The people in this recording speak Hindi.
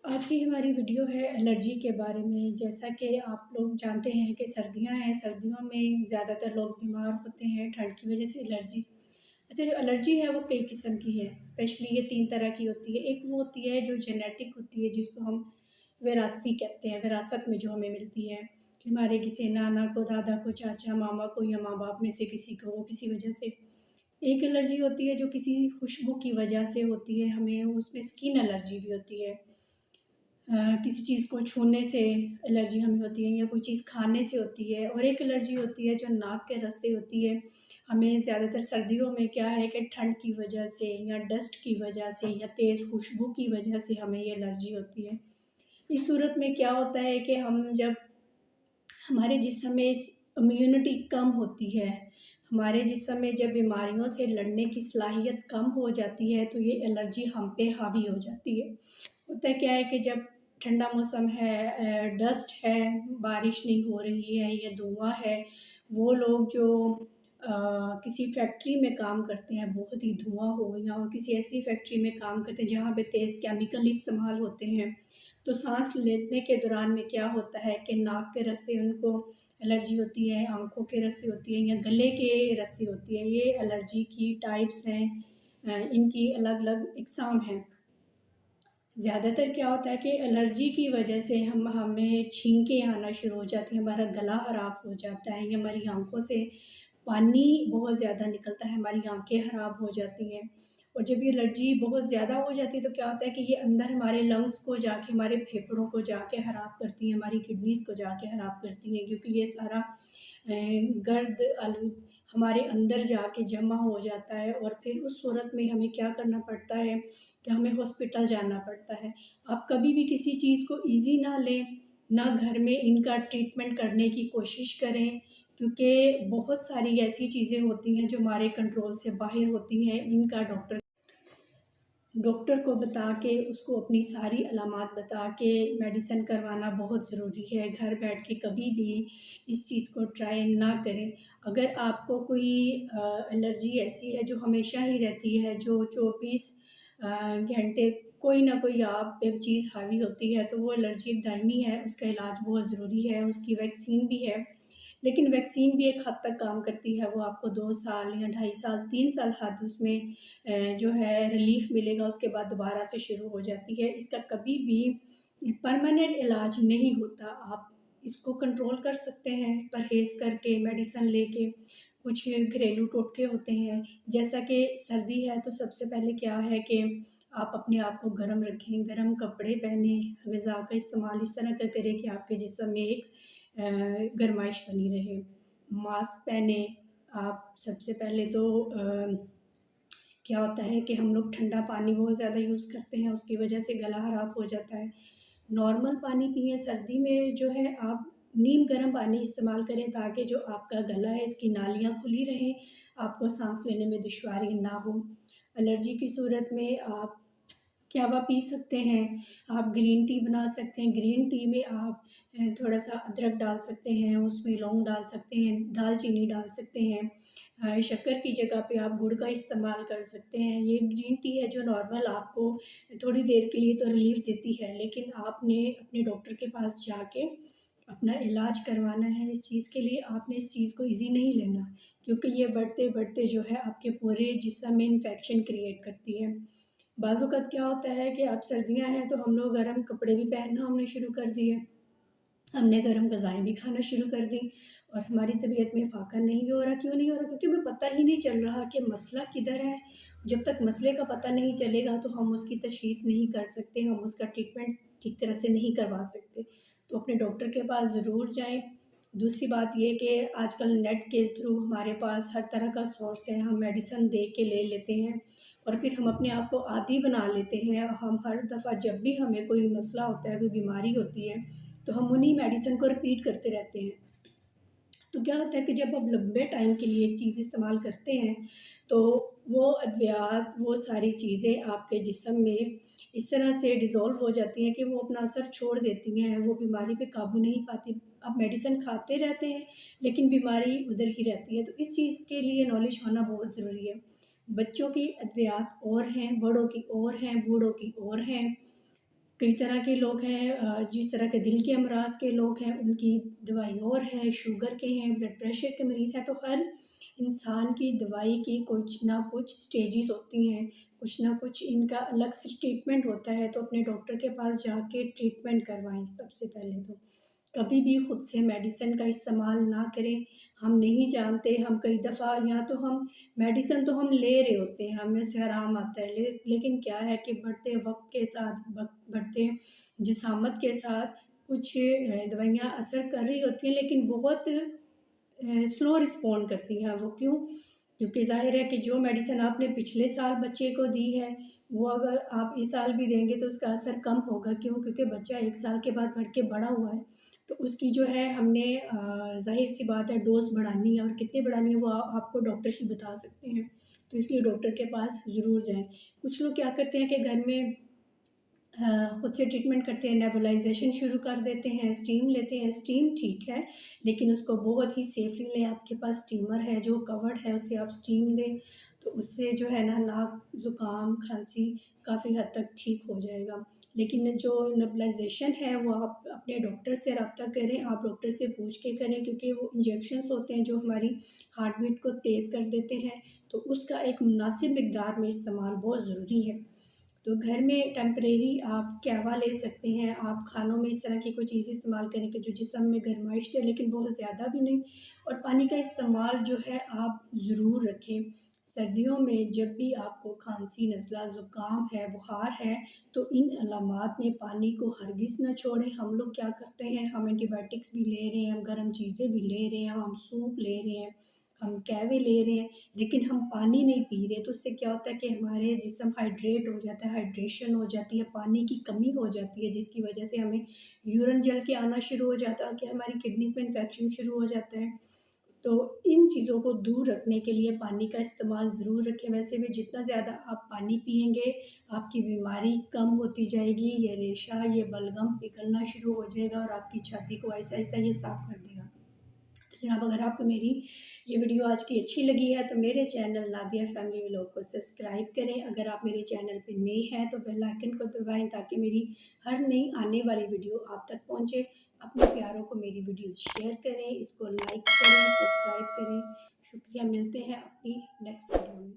आज की हमारी वीडियो है एलर्जी के बारे में। जैसा कि आप लोग जानते हैं कि सर्दियां हैं, सर्दियों में ज़्यादातर लोग बीमार होते हैं ठंड की वजह से एलर्जी। अच्छा, जो एलर्जी है वो कई किस्म की है। स्पेशली ये 3 तरह की होती है। एक वो होती है जो जेनेटिक होती है, जिसको हम विरासती कहते हैं, विरासत में जो हमें मिलती है कि हमारे किसी नाना को, दादा को, चाचा, मामा को या माँ-बाप में से किसी को किसी वजह से। एक एलर्जी होती है जो किसी खुशबू की वजह से होती है, हमें उसमें स्किन एलर्जी भी होती है। किसी चीज़ को छूने से एलर्जी हमें होती है या कोई चीज़ खाने से होती है। और एक एलर्जी होती है जो नाक के रस से होती है। हमें ज़्यादातर सर्दियों में क्या है कि ठंड की वजह से या डस्ट की वजह से या तेज़ खुशबू की वजह से हमें ये एलर्जी होती है। इस सूरत में क्या होता है कि हम जब हमारे जिस्म में इम्यूनिटी कम होती है, हमारे जिस्म में जब बीमारियों से लड़ने की सलाहियत कम हो जाती है, तो ये एलर्जी हम पे हावी हो जाती है। होता क्या है कि जब ठंडा मौसम है, डस्ट है, बारिश नहीं हो रही है या धुआँ है, वो लोग जो किसी फैक्ट्री में काम करते हैं, बहुत ही धुआँ हो या किसी ऐसी फैक्ट्री में काम करते हैं जहाँ पे तेज़ केमिकल इस्तेमाल होते हैं, तो साँस लेने के दौरान में क्या होता है कि नाक के रस से उनको एलर्जी होती है, आँखों के रस से होती है या गले के रस से होती है। ये एलर्जी की टाइप्स हैं। इनकी अलग-अलग इकसाम हैं। ज़्यादातर क्या होता है कि एलर्जी की वजह से हमें छींकें आना शुरू हो जाती हैं, हमारा गला ख़राब हो जाता है या हमारी आँखों से पानी बहुत ज़्यादा निकलता है, हमारी आँखें ख़राब हो जाती हैं। और जब ये एलर्जी बहुत ज़्यादा हो जाती है तो क्या होता है कि ये अंदर हमारे लंग्स को जाके, हमारे फेफड़ों को जाके ख़राब करती हैं, हमारी किडनीज़ को जाके ख़राब करती हैं, क्योंकि ये सारा गर्द हमारे अंदर जाके जमा हो जाता है। और फिर उस सूरत में हमें क्या करना पड़ता है कि हमें हॉस्पिटल जाना पड़ता है। आप कभी भी किसी चीज़ को ईज़ी ना लें, ना घर में इनका ट्रीटमेंट करने की कोशिश करें, क्योंकि बहुत सारी ऐसी चीज़ें होती हैं जो हमारे कंट्रोल से बाहर होती हैं। इनका डॉक्टर को बता के, उसको अपनी सारी अलामात बता के मेडिसिन करवाना बहुत ज़रूरी है। घर बैठ के कभी भी इस चीज़ को ट्राई ना करें। अगर आपको कोई एलर्जी ऐसी है जो हमेशा ही रहती है, जो 24 घंटे कोई ना कोई आप पे चीज़ हावी होती है, तो वो एलर्जी एक दायमी है, उसका इलाज बहुत ज़रूरी है, उसकी वैक्सीन भी है। लेकिन वैक्सीन भी एक हद तक काम करती है, वो आपको 2 साल या ढाई साल, 3 साल हद उसमें जो है रिलीफ़ मिलेगा, उसके बाद दोबारा से शुरू हो जाती है। इसका कभी भी परमानेंट इलाज नहीं होता। आप इसको कंट्रोल कर सकते हैं परहेज़ करके, मेडिसिन लेके। कुछ घरेलू टोटके होते हैं, जैसा कि सर्दी है तो सबसे पहले क्या है कि आप अपने आप को गर्म रखें, गर्म कपड़े पहनें, ग़िज़ा का इस्तेमाल इस तरह का करें कि आपके जिस्म में एक गरमाइश बनी रहे। मास्क पहने आप। सबसे पहले तो क्या होता है कि हम लोग ठंडा पानी बहुत ज़्यादा यूज़ करते हैं, उसकी वजह से गला ख़राब हो जाता है। नॉर्मल पानी पिएँ। सर्दी में जो है आप नीम गर्म पानी इस्तेमाल करें, ताकि जो आपका गला है, इसकी नालियाँ खुली रहें, आपको साँस लेने में दुश्वारी ना हो। एलर्जी की सूरत में आप कहवा पी सकते हैं, आप ग्रीन टी बना सकते हैं। ग्रीन टी में आप थोड़ा-सा अदरक डाल सकते हैं, उसमें लौंग डाल सकते हैं, दालचीनी डाल सकते हैं। शक्कर की जगह पे आप गुड़ का इस्तेमाल कर सकते हैं। ये ग्रीन टी है जो नॉर्मल आपको थोड़ी देर के लिए तो रिलीफ़ देती है, लेकिन आपने अपने डॉक्टर के पास जाके अपना इलाज करवाना है। इस चीज़ के लिए आपने इस चीज़ को ईज़ी नहीं लेना, क्योंकि ये बढ़ते-बढ़ते जो है आपके पूरे जिस्म में इन्फेक्शन क्रिएट करती है। बाज़-औक़ात क्या होता है कि अब सर्दियाँ हैं तो हम लोग गर्म कपड़े भी पहनना हमने शुरू कर दिए। हमने गर्म ग़िज़ाएँ भी खाना शुरू कर दी और हमारी तबीयत में फ़ाक़ा नहीं हो रहा। क्यों नहीं हो रहा? क्योंकि हमें पता ही नहीं चल रहा कि मसला किधर है। जब तक मसले का पता नहीं चलेगा तो हम उसकी तशख़ीस नहीं कर सकते, हम उसका ट्रीटमेंट ठीक तरह से नहीं करवा सकते। तो अपने डॉक्टर के पास ज़रूर जाएँ। दूसरी बात ये कि आजकल नेट के थ्रू हमारे पास हर तरह का सोर्स है, हम मेडिसिन देख के ले लेते हैं और फिर हम अपने आप को आदी बना लेते हैं। हम हर दफ़ा जब भी हमें कोई मसला होता है, कोई बीमारी होती है, तो हम उन्हीं मेडिसिन को रिपीट करते रहते हैं। तो क्या होता है कि जब आप लंबे टाइम के लिए एक चीज़ इस्तेमाल करते हैं, तो वो अद्वियात, वो सारी चीज़ें आपके जिस्म में इस तरह से डिज़ॉल्व हो जाती हैं कि वो अपना असर छोड़ देती हैं, वो बीमारी पे काबू नहीं पाती। आप मेडिसिन खाते रहते हैं, लेकिन बीमारी उधर ही रहती है। तो इस चीज़ के लिए नॉलेज होना बहुत ज़रूरी है। बच्चों की अद्वियात और हैं, बड़ों की और हैं, बूढ़ों की और हैं। कई तरह के लोग हैं, जिस तरह के दिल के अमराज के लोग हैं उनकी दवाई और है, शुगर के हैं, ब्लड प्रेशर के मरीज़ हैं। तो हर इंसान की दवाई की कुछ ना कुछ स्टेजेस होती हैं, कुछ ना कुछ इनका अलग से ट्रीटमेंट होता है। तो अपने डॉक्टर के पास जाके ट्रीटमेंट करवाएँ सबसे पहले तो। कभी भी खुद से मेडिसिन का इस्तेमाल ना करें। हम नहीं जानते, हम कई दफ़ा या तो हम मेडिसिन तो हम ले रहे होते हैं, हमें उससे आराम आता है, लेकिन क्या है कि बढ़ते वक़्त के साथ, बढ़ते जिसामत के साथ कुछ दवाइयाँ असर कर रही होती हैं, लेकिन बहुत स्लो रिस्पॉन्ड करती हैं। वो क्यों? क्योंकि ज़ाहिर है कि जो मेडिसिन आपने पिछले साल बच्चे को दी है, वो अगर आप इस साल भी देंगे तो उसका असर कम होगा। क्यों? क्योंकि बच्चा 1 साल के बाद बढ़ के बड़ा हुआ है, तो उसकी जो है हमने ज़ाहिर-सी बात है डोज़ बढ़ानी है, और कितनी बढ़ानी है वो आपको डॉक्टर ही बता सकते हैं। तो इसलिए डॉक्टर के पास ज़रूर जाएँ। कुछ लोग क्या करते हैं कि घर में खुद से ट्रीटमेंट करते हैं, नेबुलाइज़ेशन शुरू कर देते हैं, स्टीम लेते हैं। स्टीम ठीक है, लेकिन उसको बहुत ही सेफ़ली लें। आपके पास स्टीमर है जो कवर्ड है, उससे आप स्टीम दें, तो उससे जो है ना नाक, ज़ुकाम, खाँसी काफ़ी हद तक ठीक हो जाएगा। लेकिन जो नेबुलाइज़ेशन है वो आप अपने डॉक्टर से रब्ता करें, आप डॉक्टर से पूछ के करें, क्योंकि वो इंजेक्शंस होते हैं जो हमारी हार्ट बीट को तेज़ कर देते हैं, तो उसका एक मुनासिब मिकदार में इस्तेमाल बहुत ज़रूरी है। तो घर में टेम्परेरी आप कहवा ले सकते हैं, आप खानों में इस तरह की कोई चीज़ इस्तेमाल करें कि जो जिस्म में गर्माइश दे, लेकिन बहुत ज़्यादा भी नहीं। और पानी का इस्तेमाल जो है आप ज़रूर रखें। सर्दियों में जब भी आपको खांसी, नज़ला, ज़ुकाम है, बुखार है, तो इन अलामात में पानी को हरगिज़ ना छोड़ें। हम लोग क्या करते हैं, हम एंटीबायोटिक्स भी ले रहे हैं, हम गर्म चीज़ें भी ले रहे हैं, हम सूप ले रहे हैं, हम कहवे ले रहे हैं, लेकिन हम पानी नहीं पी रहे। तो उससे क्या होता है कि हमारे जिस्म हाइड्रेट हो जाता है, हाइड्रेशन हो जाती है, पानी की कमी हो जाती है, जिसकी वजह से हमें यूरिन जल के आना शुरू हो जाता है कि हमारी किडनीज़ में इन्फेक्शन शुरू हो जाता है। तो इन चीज़ों को दूर रखने के लिए पानी का इस्तेमाल ज़रूर रखें। वैसे भी जितना ज़्यादा आप पानी पिएँगे, आपकी बीमारी कम होती जाएगी। ये रेशा, ये बलगम पिघलना शुरू हो जाएगा और आपकी छाती को आहिस्ता-आहिस्ता ये साफ़ कर देगा। तो जनाब, अगर आपको मेरी ये वीडियो आज की अच्छी लगी है तो मेरे चैनल नादिया फैमिली व्लॉग को सब्सक्राइब करें। अगर आप मेरे चैनल पे नए हैं तो बेल आइकन को दबाएं ताकि मेरी हर नई आने वाली वीडियो आप तक पहुंचे। अपने प्यारों को मेरी वीडियोस शेयर करें, इसको लाइक करें, सब्सक्राइब करें। शुक्रिया, मिलते हैं अपनी नेक्स्ट वीडियो में।